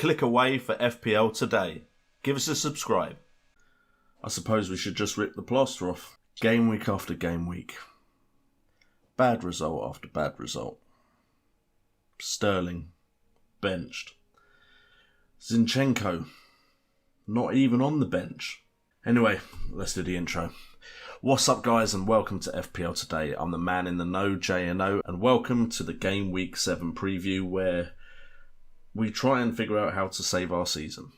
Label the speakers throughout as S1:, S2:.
S1: Click away for FPL today. Give us a subscribe. I suppose we should just rip the plaster off. Game week after game week. Bad result after bad result. Sterling, benched. Zinchenko, not even on the bench. Anyway, let's do the intro. What's up guys and welcome to FPL Today. I'm the man in the know, JNO, and welcome to the Game Week 7 preview where we try and figure out how to save our season.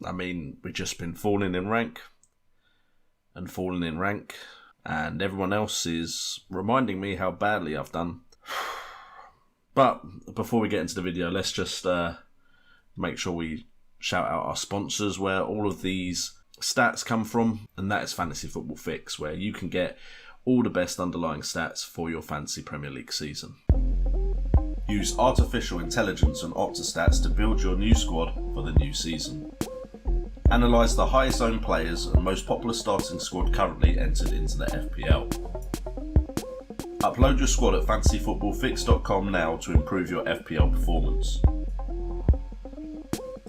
S1: I mean, we've just been falling in rank, and everyone else is reminding me how badly I've done. But before we get into the video, let's just make sure we shout out our sponsors where all of these stats come from, and that is Fantasy Football Fix, where you can get all the best underlying stats for your Fantasy Premier League season. Use artificial intelligence and Optastats to build your new squad for the new season. Analyse the highest owned players and most popular starting squad currently entered into the FPL. Upload your squad at fantasyfootballfix.com now to improve your FPL performance.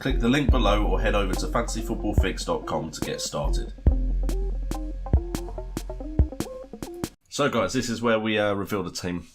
S1: Click the link below or head over to fantasyfootballfix.com to get started. So guys, this is where we reveal the team.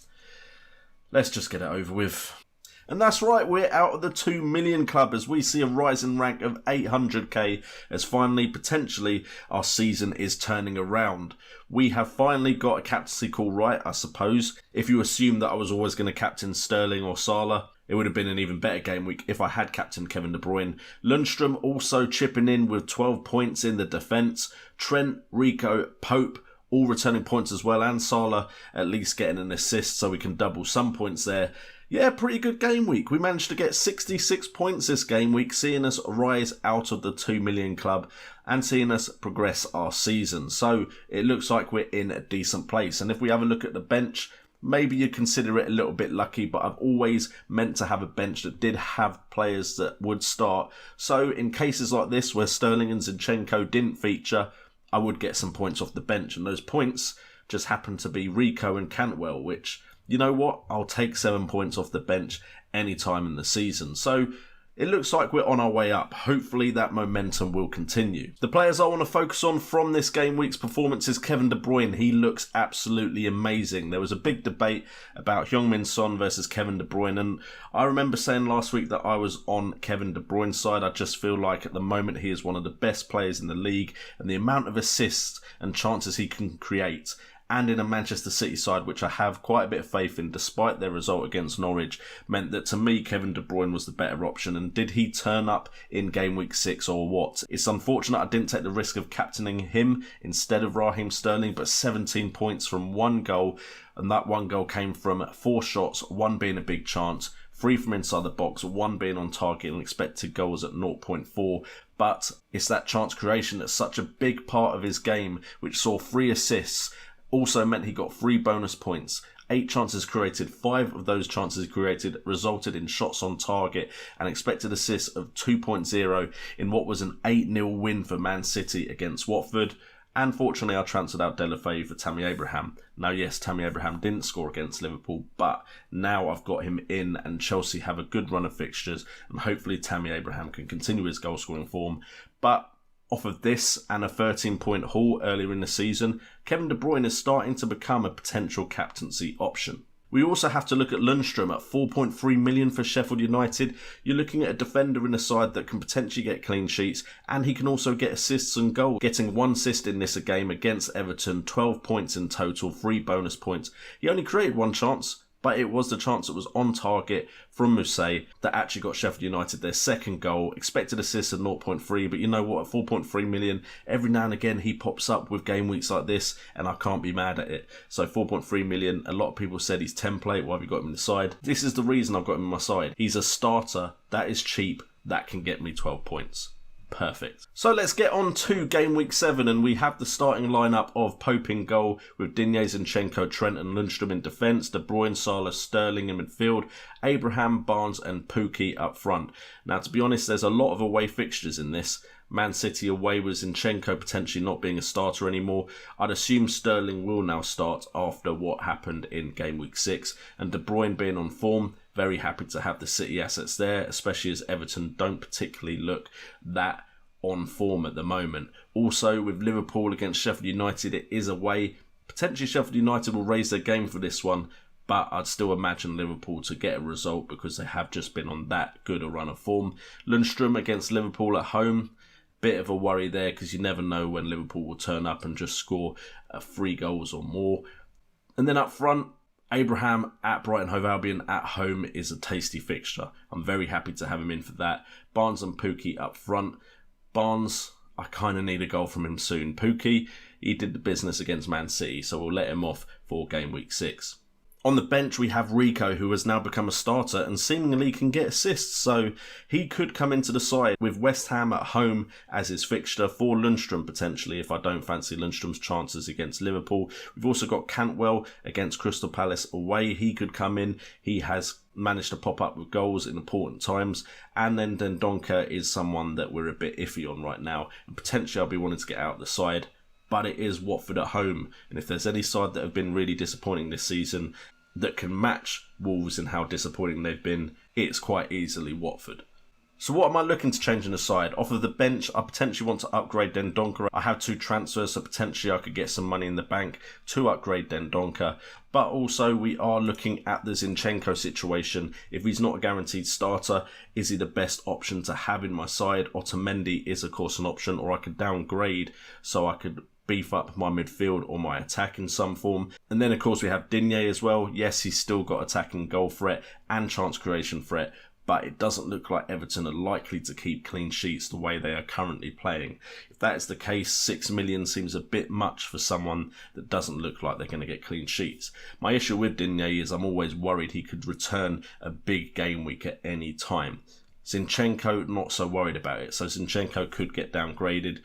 S1: Let's just get it over with. And that's right, we're out of the 2 million club as we see a rise in rank of 800k as finally, potentially, our season is turning around. We have finally got a captaincy call right, I suppose. If you assume that I was always going to captain Sterling or Salah, it would have been an even better game week if I had captained Kevin De Bruyne. Lundstram also chipping in with 12 points in the defence. Trent, Rico, Pope all returning points as well, and Salah at least getting an assist so we can double some points there. Yeah, pretty good game week. We managed to get 66 points this game week, seeing us rise out of the 2 million club and seeing us progress our season. So it looks like we're in a decent place. And if we have a look at the bench, maybe you consider it a little bit lucky, but I've always meant to have a bench that did have players that would start. So in cases like this where Sterling and Zinchenko didn't feature, I would get some points off the bench. And those points just happen to be Rico and Cantwell, which, you know what, I'll take 7 points off the bench any time in the season. So it looks like we're on our way up. Hopefully that momentum will continue. The players I want to focus on from this game week's performance is Kevin De Bruyne. He looks absolutely amazing. There was a big debate about Heung-min Son versus Kevin De Bruyne, and I remember saying last week that I was on Kevin De Bruyne's side. I just feel like at the moment he is one of the best players in the league, and the amount of assists and chances he can create, and in a Manchester City side, which I have quite a bit of faith in despite their result against Norwich, meant that to me Kevin De Bruyne was the better option. And did he turn up in game week 6 or what? It's unfortunate I didn't take the risk of captaining him instead of Raheem Sterling, but 17 points from one goal, and that one goal came from 4 shots, 1 being a big chance, 3 from inside the box, 1 being on target, and expected goals at 0.4. But it's that chance creation that's such a big part of his game, which saw 3 assists, also meant he got 3 bonus points. 8 chances created, 5 of those chances created resulted in shots on target, and expected assists of 2.0 in what was an 8-0 win for Man City against Watford. And fortunately I transferred out Delafeu for Tammy Abraham. Now yes, Tammy Abraham didn't score against Liverpool, but now I've got him in and Chelsea have a good run of fixtures, and hopefully Tammy Abraham can continue his goal scoring form. But off of this and a 13-point haul earlier in the season, Kevin De Bruyne is starting to become a potential captaincy option. We also have to look at Lundstram at 4.3 million for Sheffield United. You're looking at a defender in a side that can potentially get clean sheets, and he can also get assists and goals, getting 1 assist in this game against Everton, 12 points in total, 3 bonus points. He only created 1 chance, but it was the chance that was on target from Mousset that actually got Sheffield United their second goal. Expected assist of 0.3, but you know what, at 4.3 million, every now and again he pops up with game weeks like this, and I can't be mad at it. So 4.3 million, a lot of people said he's template, why have you got him in the side? This is the reason I've got him in my side. He's a starter, that is cheap, that can get me 12 points. Perfect. So let's get on to game week 7, and we have the starting lineup of Pope in goal with Digne, Zinchenko, Trent and Lundstram in defence, De Bruyne, Salah, Sterling in midfield, Abraham, Barnes and Pukki up front. Now to be honest, there's a lot of away fixtures in this. Man City away with Zinchenko potentially not being a starter anymore. I'd assume Sterling will now start after what happened in game week 6, and De Bruyne being on form, Very happy to have the City assets there, especially as Everton don't particularly look that on form at the moment. Also, with Liverpool against Sheffield United, it is away. Potentially Sheffield United will raise their game for this one, but I'd still imagine Liverpool to get a result because they have just been on that good a run of form. Lundstram against Liverpool at home. Bit of a worry there because you never know when Liverpool will turn up and just score 3 goals or more. And then up front, Abraham at Brighton Hove Albion at home is a tasty fixture. I'm very happy to have him in for that. Barnes and Pukki up front. Barnes, I kind of need a goal from him soon. Pukki, he did the business against Man City, so we'll let him off for game week 6. On the bench, we have Rico, who has now become a starter and seemingly can get assists, so he could come into the side with West Ham at home as his fixture for Lundstram potentially, if I don't fancy Lundstram's chances against Liverpool. We've also got Cantwell against Crystal Palace away. He could come in. He has managed to pop up with goals in important times. And then Dendoncker is someone that we're a bit iffy on right now, and potentially I'll be wanting to get out the side. But it is Watford at home, and if there's any side that have been really disappointing this season that can match Wolves in how disappointing they've been, it's quite easily Watford. So what am I looking to change in the side? Off of the bench, I potentially want to upgrade Dendoncker. I have 2 transfers, so potentially I could get some money in the bank to upgrade Dendoncker. But also we are looking at the Zinchenko situation. If he's not a guaranteed starter, is he the best option to have in my side? Otamendi is of course an option, or I could downgrade so I could beef up my midfield or my attack in some form. And then of course we have Digne as well. Yes, he's still got attacking goal threat and chance creation threat, but it doesn't look like Everton are likely to keep clean sheets the way they are currently playing. If that is the case, 6 million seems a bit much for someone that doesn't look like they're going to get clean sheets. My issue with Digne is I'm always worried he could return a big game week at any time. Zinchenko, not so worried about it, so Zinchenko could get downgraded.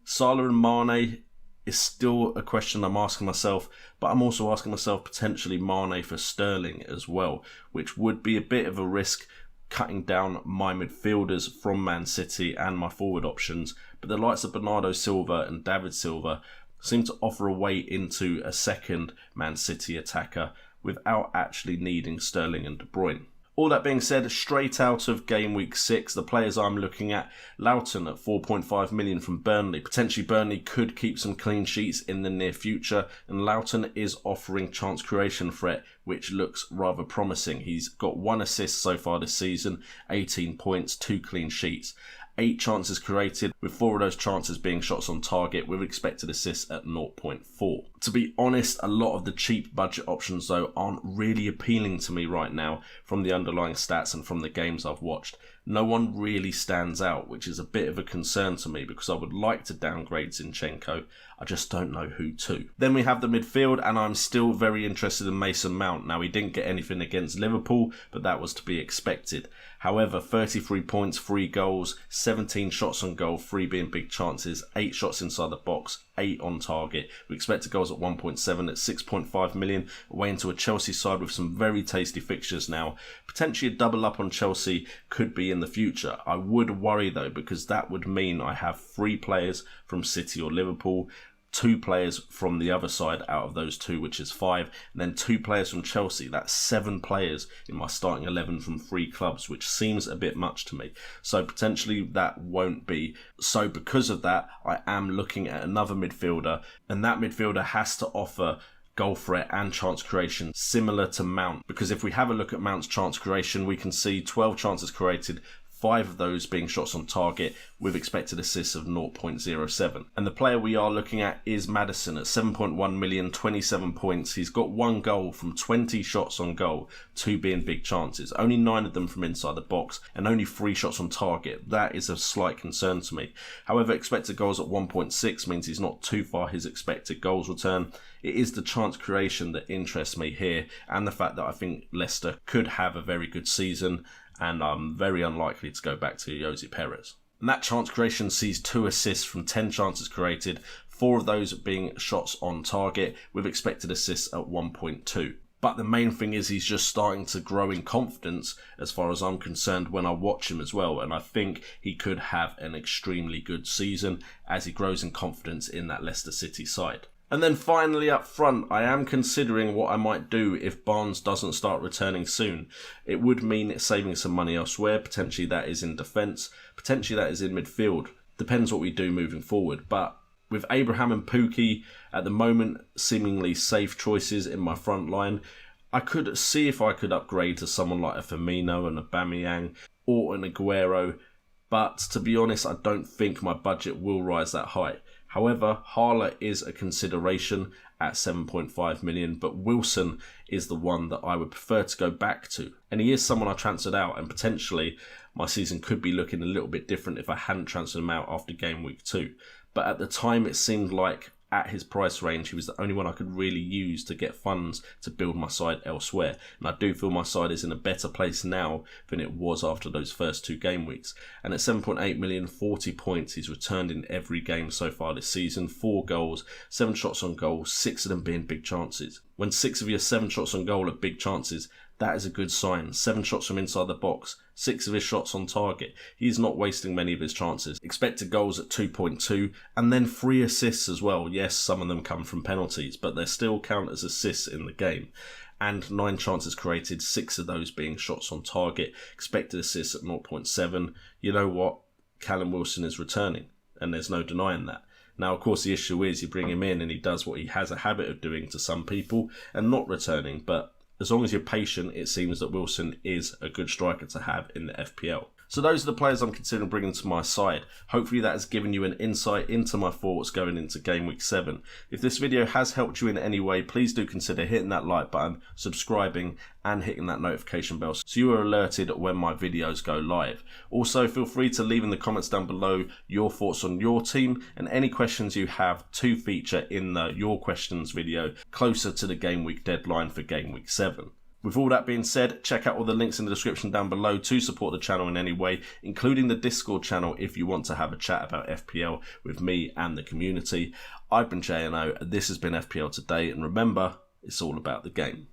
S1: Salah and Mane is still a question I'm asking myself, but I'm also asking myself potentially Mane for Sterling as well, which would be a bit of a risk cutting down my midfielders from Man City and my forward options. But the likes of Bernardo Silva and David Silva seem to offer a way into a second Man City attacker without actually needing Sterling and De Bruyne. All that being said, straight out of game week 6, the players I'm looking at, Loughton at 4.5 million from Burnley. Potentially Burnley could keep some clean sheets in the near future, and Loughton is offering chance creation threat, which looks rather promising. He's got 1 assist so far this season, 18 points, 2 clean sheets. 8 chances created, with 4 of those chances being shots on target, with expected assists at 0.4. To be honest, a lot of the cheap budget options though aren't really appealing to me right now from the underlying stats and from the games I've watched. No one really stands out, which is a bit of a concern to me because I would like to downgrade Zinchenko. I just don't know who to. Then we have the midfield, and I'm still very interested in Mason Mount. Now, he didn't get anything against Liverpool, but that was to be expected. However, 33 points, 3 goals, 17 shots on goal, 3 being big chances, 8 shots inside the box, 8 on target. We expect goals at 1.7 at 6.5 million, away into a Chelsea side with some very tasty fixtures now. Potentially a double up on Chelsea could be in the future. I would worry though, because that would mean I have 3 players from City or Liverpool, 2 players from the other side out of those 2, which is 5, and then 2 players from Chelsea. That's 7 players in my starting 11 from 3 clubs, which seems a bit much to me. So potentially that won't be. So because of that, I am looking at another midfielder, and that midfielder has to offer goal threat and chance creation similar to Mount, because if we have a look at Mount's chance creation, we can see 12 chances created, 5 of those being shots on target with expected assists of 0.07. And the player we are looking at is Maddison at 7.1 million, 27 points. He's got 1 goal from 20 shots on goal, 2 being big chances. Only 9 of them from inside the box and only 3 shots on target. That is a slight concern to me. However, expected goals at 1.6 means he's not too far his expected goals return. It is the chance creation that interests me here, and the fact that I think Leicester could have a very good season, and I'm very unlikely to go back to Jose Perez. And that chance creation sees 2 assists from 10 chances created, 4 of those being shots on target with expected assists at 1.2. But the main thing is he's just starting to grow in confidence as far as I'm concerned when I watch him as well, and I think he could have an extremely good season as he grows in confidence in that Leicester City side. And then finally up front, I am considering what I might do if Barnes doesn't start returning soon. It would mean saving some money elsewhere. Potentially that is in defence. Potentially that is in midfield. Depends what we do moving forward. But with Abraham and Pukki at the moment seemingly safe choices in my front line, I could see if I could upgrade to someone like a Firmino and a Aubameyang or an Aguero. But to be honest, I don't think my budget will rise that high. However, Harler is a consideration at 7.5 million, but Wilson is the one that I would prefer to go back to. And he is someone I transferred out, and potentially my season could be looking a little bit different if I hadn't transferred him out after game week 2. But at the time, it seemed like at his price range, he was the only one I could really use to get funds to build my side elsewhere. And I do feel my side is in a better place now than it was after those first 2 game weeks. And at 7.8 million, 40 points, he's returned in every game so far this season. 4 goals, 7 shots on goal, 6 of them being big chances. When 6 of your 7 shots on goal are big chances, that is a good sign. 7 shots from inside the box, 6 of his shots on target. He's not wasting many of his chances. Expected goals at 2.2, and then 3 assists as well. Yes, some of them come from penalties, but they still count as assists in the game. And 9 chances created, 6 of those being shots on target. Expected assists at 0.7. You know what? Callum Wilson is returning, and there's no denying that. Now, of course, the issue is you bring him in and he does what he has a habit of doing to some people and not returning, but as long as you're patient, it seems that Wilson is a good striker to have in the FPL. So those are the players I'm considering bringing to my side. Hopefully that has given you an insight into my thoughts going into Game Week 7. If this video has helped you in any way, please do consider hitting that like button, subscribing and hitting that notification bell so you are alerted when my videos go live. Also, feel free to leave in the comments down below your thoughts on your team and any questions you have to feature in the Your Questions video closer to the Game Week deadline for Game Week 7. With all that being said, check out all the links in the description down below to support the channel in any way, including the Discord channel if you want to have a chat about FPL with me and the community. I've been JNO, this has been FPL Today, and remember, it's all about the game.